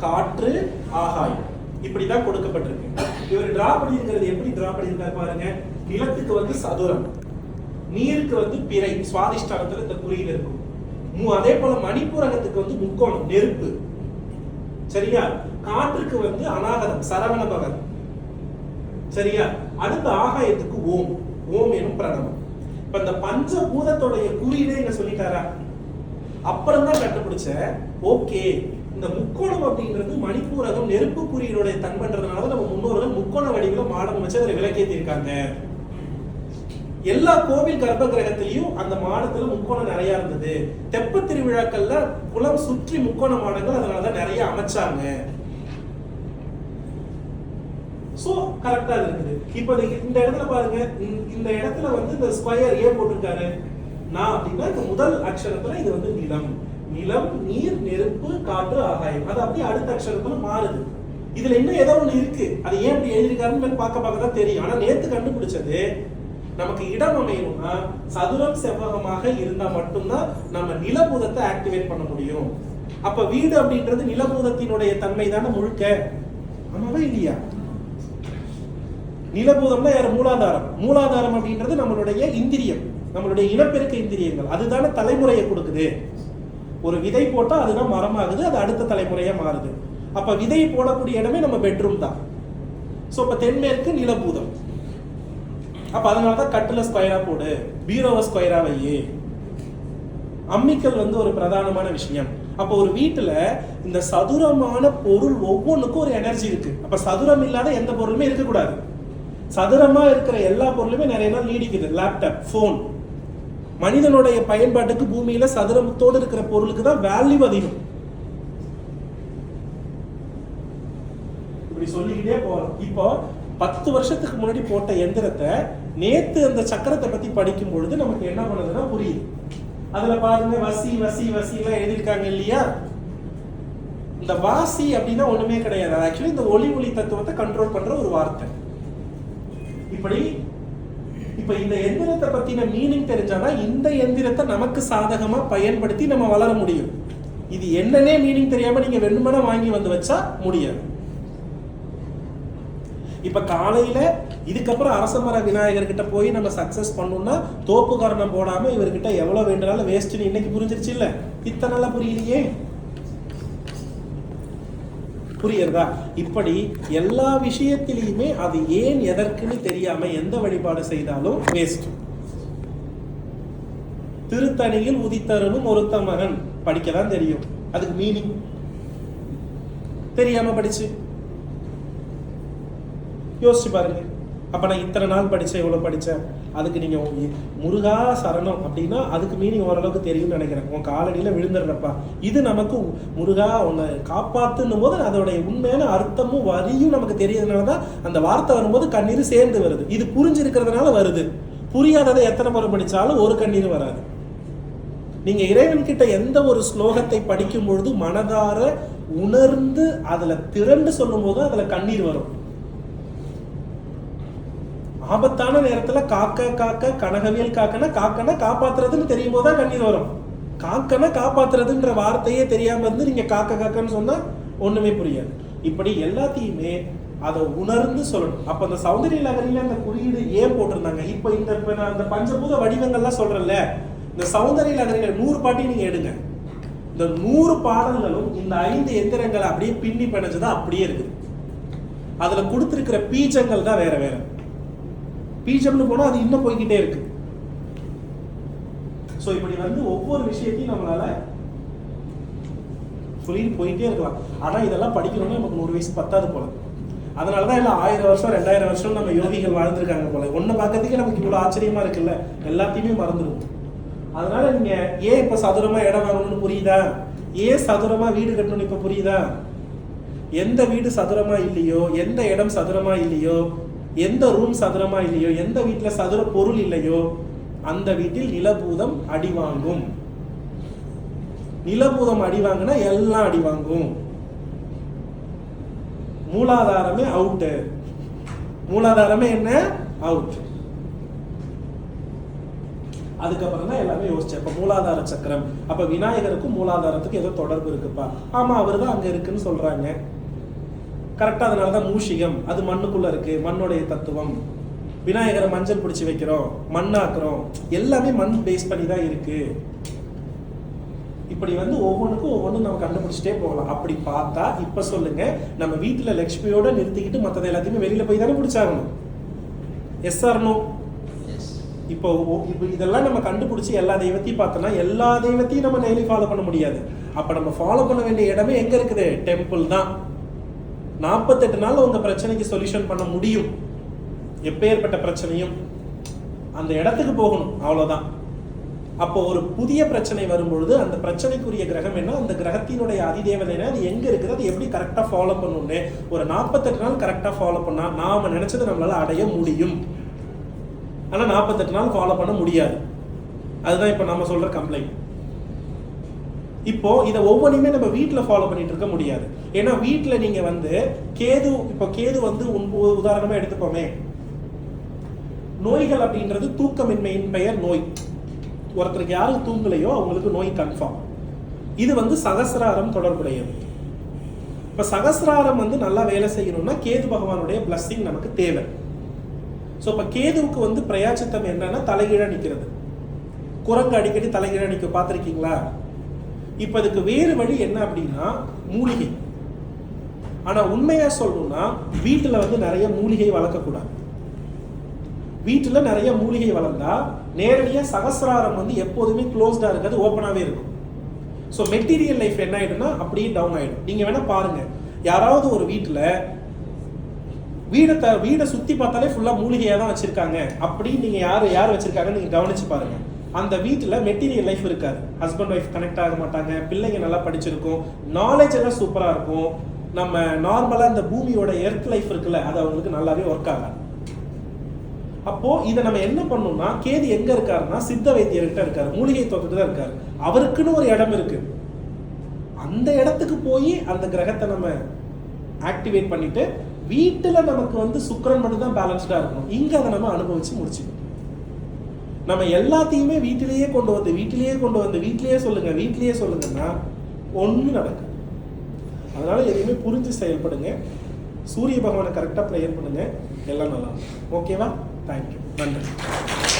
காற்று, ஆகாயம். இப்படிதான் கொடுக்கப்பட்டிருக்கு. இவர் டிரா பண்ணியிருக்கிறது எப்படி டிரா பண்ணியிருக்காரு பாருங்க. நிலத்துக்கு வந்து சதுரம், நீருக்கு வந்து பிறை, சுவாதிஷ்டானத்துல இந்த குறியில் இருக்கும். அதே போல மணிப்பூரகத்துக்கு வந்து முக்கோணம், நெருப்பு. சரியா? காற்றுக்கு வந்து அநாகதம், சரவண பவன். சரியா? அடுத்த ஆகாயத்துக்கு ஓம், ஓம் எனும் பிரணவம். இப்ப இந்த பஞ்சபூதத்தோடைய குறியீடே இங்க சொல்லிட்டாரா? அப்புறம் தான் கண்டுபிடிச்ச ஓகே, இந்த முக்கோணம் அப்படின்றது மணிப்பூரகம் நெருப்பு குறியீடுடைய தன்மைன்றதுனால நம்ம முன்னோர்கள் முக்கோண வடிவில மாடம் வச்சு அதை விளக்கேற்றிருக்காங்க. எல்லா கோவில் கர்ப்ப கிரகத்திலையும் அந்த மாடத்துல முக்கோணம் நிறைய இருந்தது. தெப்ப திருவிழாக்கள்ல குளம் சுற்றி முக்கோண மாடங்கள் அதனாலதான் நிறைய அமைச்சாங்க. சோ கரெக்டா இருக்குது. இப்ப இந்த இடத்துல பாருங்க, இந்த இடத்துல வந்து இந்த ஸ்கொயர் ஏன் போட்டிருக்காரு நான் அப்படின்னா, இந்த முதல் அக்ஷரத்துல இது வந்து நிலம், நிலம், நீர், நெருப்பு, காற்று, ஆகாயம். அது அப்படியே அடுத்த அக்ஷரத்துல மாறுது. இதுல இன்னும் ஏதோ ஒண்ணு இருக்கு, அது ஏன் அப்படி எழுதிருக்காருன்னு பார்க்க தான் தெரியும். ஆனா நேத்து கண்டுபிடிச்சது நமக்கு இடம் அமையணும்னா சதுரம் செவ்வகமாக இருந்தா மட்டும்தான் நம்ம நிலபூதத்தை ஆக்டிவேட் பண்ண முடியும். அப்ப வீடு அப்படின்றது நிலபூதத்தினுடைய தன்மை தானே முழுக்க, ஆமாவா இல்லையா? நிலபூதம்னா யார்? மூலாதாரம். மூலாதாரம் அப்படின்றது நம்மளுடைய இந்திரியம், நம்மளுடைய இனப்பெருக்க இந்திரியங்கள். அதுதானே தலைமுறையை கொடுக்குது. ஒரு விதை போட்டா அதுதான் மரமாகுது, அது அடுத்த தலைமுறையா மாறுது. அப்ப விதை போடக்கூடிய இடமே நம்ம பெட்ரூம் தான். சோ இப்ப தென்மேற்கு நிலபூதம். அப்ப அதனாலதான் கட்டுல ஸ்கொயரா போடு, பீரோவை ஸ்கொயரா வையே. அம்மிக்கல் வந்து ஒரு பிரதானமான விஷயம். அப்ப ஒரு வீட்டுல இந்த சதுரமான பொருள் ஒவ்வொன்றுக்கும் ஒரு எனர்ஜி இருக்கு. அப்ப சதுரம் இல்லாத எந்த பொருளுமே இருக்கக்கூடாது. சதுரமா இருக்கிற எல்லா பொருளுமே நிறைய நாள் நீடிக்குது. Laptop, phone. மனிதனுடைய பயன்பாட்டுக்கு பூமியில சதுரத்தோடு இருக்கிற பொருளுக்கு தான் வேல்யூ அதிகம். இப்படி சொல்லிக்கிட்டே போறோம். இப்போ 10 வருஷத்துக்கு முன்னாடி போட்ட எந்திரத்தை நேத்து அந்த சக்கரத்தை பத்தி படிக்கும் பொழுது நமக்கு என்ன பண்ணுதுன்னா புரியுது. அதுல பாருங்க, வசி வசி வசி எல்லாம் எழுதியிருக்காங்க இல்லையா? இந்த வாசி அப்படின்னா ஒண்ணுமே கிடையாது. ஆக்சுவலி இந்த ஒளி தத்துவத்தை கண்ட்ரோல் பண்ற ஒரு வார்த்தை. இப்ப இந்த எந்திரத்தை பத்தின மீனிங் தெரிஞ்சாதான் இந்த எந்திரத்தை நமக்கு சாதகமா பயன்படுத்தி நம்ம வளர முடியும். இது என்னன்னே மீனிங் தெரியாம நீங்க வேணுமென வாங்கி வந்து வச்சா முடியாது. இப்ப காலையில இதுக்கப்புறம் அரசமர விநாயகர் கிட்ட போய் நம்ம சக்சஸ் பண்ணணும்னா தோப்பு காரணம் போடாம இவர்கிட்ட எவ்வளவு வேண்டாலும் வேஸ்ட்னு இன்னைக்கு புரிஞ்சிருச்சு இல்ல? இத்தனை நாளா புரியலையே. புரியுறதா? இப்படி எல்லா விஷயத்திலையுமே அது ஏன் எதற்குன்னு தெரியாம எந்த வழிபாடு செய்தாலும் வேஸ்ட். திருத்தணியில் உதித்தருணும் ஒருத்த மகன் படிக்கதான் தெரியும், அதுக்கு மீனிங் தெரியாம படிச்சு யோசிச்சு பாருங்க. அப்ப நான் இத்தனை நாள் படிச்சேன், இவ்வளவு படிச்சேன், அதுக்கு நீங்க முருகா சரணம் அப்படின்னா அதுக்கு மீனிங் ஓரளவுக்கு தெரியும்னு நினைக்கிறேன். உன் காலடியில விழுந்துடுறப்பா, இது நமக்கு முருகா உன்னை காப்பாத்துன்னும் போது அதோடைய உண்மையான அர்த்தமும் வரியும் நமக்கு தெரியறதுனாலதான் அந்த வார்த்தை வரும்போது கண்ணீர் சேர்ந்து வருது. இது புரிஞ்சிருக்கிறதுனால வருது. புரியாததை எத்தனை முறை படிச்சாலும் ஒரு கண்ணீர் வராது. நீங்க இறைவன் கிட்ட எந்த ஒரு ஸ்லோகத்தை படிக்கும் பொழுது மனதார உணர்ந்து அதுல திரண்டு சொல்லும் போது அதுல கண்ணீர் வரும். ஆபத்தான நேரத்துல காக்க காக்க கனகவியல் காக்கனா காக்கனா காப்பாத்துறதுன்னு தெரியும் போதுதான் கண்ணீர் வரும். காக்கனா காப்பாத்துறதுன்ற வார்த்தையே தெரியாம இருந்து நீங்க காக்க காக்கன்னு சொன்னா ஒண்ணுமே புரியாது. இப்படி எல்லாத்தையுமே அதை உணர்ந்து சொல்லணும். அப்ப அந்த சௌந்தரிய லகரியில அந்த குறியீடு ஏன் போட்டிருந்தாங்க? இப்ப நான் அந்த பஞ்சபூத வடிவங்கள்லாம் சொல்றேன்ல, இந்த சௌந்தரிய லகரியில 100 பாட்டி நீங்க எடுங்க. இந்த 100 பாடல்களும் இந்த 5 எந்திரங்களை அப்படியே பின்னி பிணைஞ்சதான் அப்படியே இருக்கு. அதுல கொடுத்திருக்கிற பீஜங்கள் தான் வேற வேற. பீஜம்னு போனா அது இன்னும் போய்கிட்டே இருக்கு. சோ இப்படி வந்து ஒவ்வொரு விஷயத்தையும் நம்மளால சொல்லிட்டு போயிட்டே இருக்கலாம். ஆனா இதெல்லாம் படிக்கணும்னா நமக்கு 100 வயசு பத்தாது போல. அதனாலதான் எல்லாம் 1000 வருஷம் 2000 வருஷம் நம்ம யோகிகள் வாழ்ந்திருக்காங்க போல. ஒண்ணு பார்க்கறதுக்கே நமக்கு இவ்வளவு ஆச்சரியமா இருக்குல்ல, எல்லாத்தையுமே மறந்துடும். அதனால நீங்க ஏன் இப்ப சதுரமா இடம் வாங்கணும்னு புரியுதா? ஏன் சதுரமா வீடு கட்டணும்னு இப்ப புரியுதா? எந்த வீடு சதுரமா இல்லையோ, எந்த இடம் சதுரமா இல்லையோ, எந்த ரூம் சதுரமா இல்லையோ, எந்த வீட்டுல சதுர பொருள் இல்லையோ அந்த வீட்டில் நிலபூதம் அடி வாங்கும். நிலபூதம் அடி வாங்கினா எல்லாம் அடி வாங்கும். மூலாதாரமே அவுட். மூலாதாரமே என்ன? அவுட். அதுக்கப்புறம் தான் எல்லாமே யோசிச்சேன். இப்போ மூலாதார சக்கரம், அப்போ விநாயகருக்கும் மூலாதாரத்துக்கும் ஏதோ தொடர்பு இருக்குப்பா. ஆமாம், அவர் தான் அங்கே இருக்குன்னு சொல்கிறாங்க. கரெக்டாக. அதனால தான் மூஷிகம், அது மண்ணுக்குள்ளே இருக்குது, மண்ணுடைய தத்துவம். விநாயகரை மஞ்சள் பிடிச்சி வைக்கிறோம், மண்ணாக்குறோம், எல்லாமே மண் பேஸ் பண்ணி தான் இருக்குது. இப்படி வந்து ஒவ்வொன்றுக்கும் ஒவ்வொன்றும் நம்ம கண்டுபிடிச்சிட்டே போகலாம். அப்படி பார்த்தா இப்போ சொல்லுங்க, நம்ம வீட்டில் லக்ஷ்மியோட நிறுத்திக்கிட்டு மற்றது எல்லாத்தையுமே வெளியில் போய் தானே பிடிச்சாகணும். S R no? இப்போ இதெல்லாம் நம்ம கண்டுபிடிச்சி எல்லா தெய்வத்தையும் பார்த்தோம்னா எல்லா தெய்வத்தையும் நம்ம டெய்லி ஃபாலோ பண்ண முடியாது. அப்போ நம்ம ஃபாலோ பண்ண வேண்டிய இடமே எங்கே இருக்குது? டெம்பிள் தான். 48 நாள் உங்கள் பிரச்சனைக்கு சொல்யூஷன் பண்ண முடியும். எப்பேற்பட்ட பிரச்சனையும் அந்த இடத்துக்கு போகணும், அவ்வளோதான். அப்போ ஒரு புதிய பிரச்சனை வரும்பொழுது அந்த பிரச்சனைக்குரிய கிரகம் என்ன, அந்த கிரகத்தினுடைய அதிதேவதை என்ன, அது எங்கே இருக்குது, அது எப்படி கரெக்டாக ஃபாலோ பண்ணணும்னு ஒரு 48 நாள் கரெக்டாக ஃபாலோ பண்ணால் நாம் நினச்சது நம்மளால் அடைய முடியும். ஆனால் 48 நாள் ஃபாலோ பண்ண முடியாது. அதுதான் இப்போ நம்ம சொல்கிற கம்ப்ளைண்ட். இப்போ இதை ஒவ்வொன்றுமே நம்ம வீட்டில் ஃபாலோ பண்ணிட்டு இருக்க முடியாது. ஏன்னா வீட்டில் நீங்கள் வந்து கேது வந்து உதாரணமாக எடுத்துப்போமே, நோய்கள் அப்படின்றது தூக்கமின்மையின் பெயர் நோய். ஒருத்தருக்கு யாரும் தூங்கலையோ அவங்களுக்கு நோய் கன்ஃபார்ம். இது வந்து சகசிராரம் தொடர்புடையது. இப்போ சகசிராரம் வந்து நல்லா வேலை செய்யணும்னா கேது பகவானுடைய பிளஸ்ஸிங் நமக்கு தேவை. ஸோ இப்போ கேதுவுக்கு வந்து பிரயாச்சித்தம் என்னன்னா தலைகீழ நிற்கிறது. குரங்கு அடிக்கடி தலைகீழ நிற்க பார்த்துருக்கீங்களா? இப்போ இதுக்கு வேறு வழி என்ன அப்படின்னா மூலிகை. ஆனால் உண்மையாக சொல்லணும்னா வீட்டில் வந்து நிறைய மூலிகை வளர்க்கக்கூடாது. வீட்டில் நிறைய மூலிகை வளர்ந்தா நேரடியாக சகசிராரம் வந்து எப்போதுமே க்ளோஸ்டாக இருக்காது, ஓப்பனாகவே இருக்கும். ஸோ மெட்டீரியல் லைஃப் என்ன ஆகிடும்னா அப்படியே டவுன் ஆகிடும். நீங்கள் வேணால் பாருங்கள், யாராவது ஒரு வீட்டில் வீடை சுற்றி பார்த்தாலே ஃபுல்லாக மூலிகையாக தான் வச்சுருக்காங்க அப்படின்னு நீங்கள் யார் வச்சுருக்காங்கன்னு நீங்கள் கவனித்து பாருங்கள். அந்த வீட்டில் மெட்டீரியல் லைஃப் இருக்காது. ஹஸ்பண்ட் ஒய்ஃப் கனெக்ட் ஆக மாட்டாங்க, பிள்ளைங்க நல்லா படிச்சிருக்கும், நாலேஜ் எல்லாம் சூப்பராக இருக்கும். நம்ம நார்மலாக இந்த பூமியோட எர்த் லைஃப் இருக்குல்ல, அது அவங்களுக்கு நல்லாவே ஒர்க் ஆகாது. அப்போ இதை நம்ம என்ன பண்ணோம்னா, கேது எங்க இருக்காருன்னா சித்த வைத்தியர்கிட்ட இருக்காரு, மூலிகை தோட்டத்துல தான் இருக்காரு. அவருக்குன்னு ஒரு இடம் இருக்கு. அந்த இடத்துக்கு போய் அந்த கிரகத்தை நம்ம ஆக்டிவேட் பண்ணிட்டு வீட்டுல நமக்கு வந்து சுக்கிரன் மட்டும் தான் பேலன்ஸ்டா இருக்கணும். இங்க அதை நம்ம அனுபவிச்சு முடிச்சுக்கணும். நம்ம எல்லாத்தையுமே வீட்டிலேயே கொண்டு வந்து வீட்டிலேயே சொல்லுங்கன்னா ஒன்றும் நடக்கும். அதனால எதையுமே புரிஞ்சு செயல்படுங்க. சூரிய பகவானை கரெக்டாக ப்ரேயர் பண்ணுங்க, எல்லாம் நல்லா. ஓகேவா? தேங்க்யூ, நன்றி.